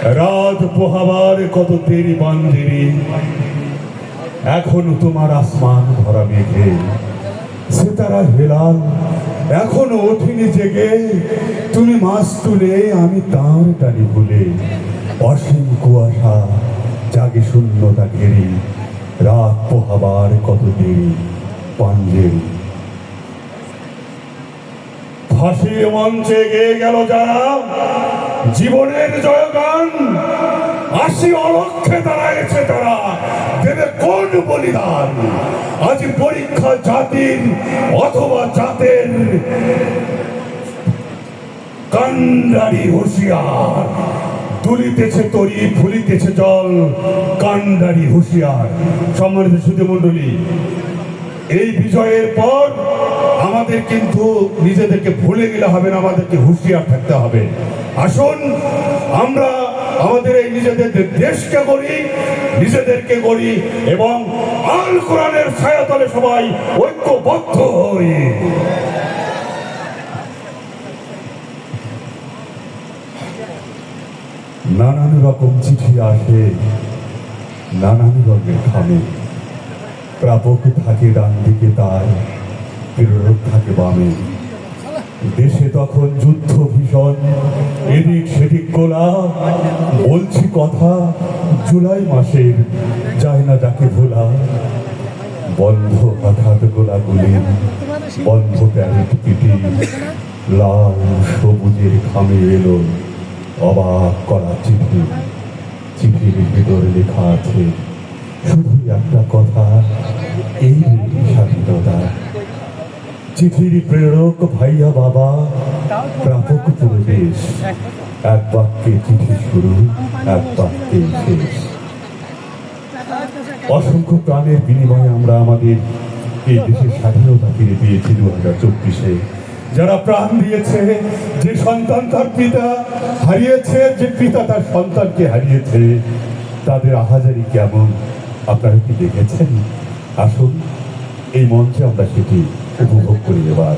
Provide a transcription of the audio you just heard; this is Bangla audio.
রাত পোহাবার কত দেরি বান্দিরি, এখনো তোমার আসমান ভরা মেঘে সিতারা হেলাল এখনো ওঠেনি জেগে। তুমি মাছ তুলে আমি তার টানি ভুলে, অসীম কুয়াশা জাগে শূন্যতা ঘেরি, রাত পোহাবার কত দেরি পাঞ্জেরি। ফাঁসির মঞ্চে গেয়ে গেল যারা জীবনের জয়গান, আশি অলক্ষে দাঁড়াইছে তারা, দেবে কোন বলিদান? আজ পরীক্ষা জাতির অথবা জাতের, কান্ডারি হুঁশিয়ার। দুলিতেছে তরি ফুলিতেছে জল, কান্ডারি হুঁশিয়ার। সম্মানিত সুধী মণ্ডলী, এই বিজয়ের পর আমাদের কিন্তু নিজেদেরকে ভুলে গেলে হবে না, আমাদেরকে হুঁশিয়ার থাকতে হবে। আসুন আমরা আমাদের এই নিজেদের দেশকে গড়ি, নিজেদেরকে গড়ি এবং আল কোরআনের ছায়াতলে সবাই ঐক্যবদ্ধ হই। নানান রকম চিঠি আসে, নানান রঙের থামে, প্রাপক থাকে ডান দিকে তার, প্রেরক থাকে বামে। দেশে তখন যুদ্ধ ভীষণ, এদিক সেদিক গোলা, বলছি কথা জুলাই মাসের, যায় না যাকে ভোলা। বন্ধ হঠাৎ গোলাগুলি, বন্ধ প্যারেড পিটি, লাল সবুজের খামে এলো অবাক করা চিঠি। চিঠির ভিতরে লেখা আছে শুধু একটা কথা, এই স্বাধীনতা। চিঠির প্রেরক ভাইয়া বাবা, প্রাপক পুরো দেশ, এক বাক্যে চিঠি শুরু, এক বাক্যে শেষ। অসংখ্য প্রাণের বিনিময়ে আমরা আমাদের এই দেশের স্বাধীনতা ফিরে পেয়েছি 2024-এ। যারা প্রাণ দিয়েছে, যে সন্তান তার পিতা হারিয়েছে, যে পিতা তার সন্তানকে হারিয়েছে, তাদের আহাজারি কেমন আপনারা কি দেখেছেন? আসুন এই মঞ্চে আমরা সেটি উপভোগ করি এবার।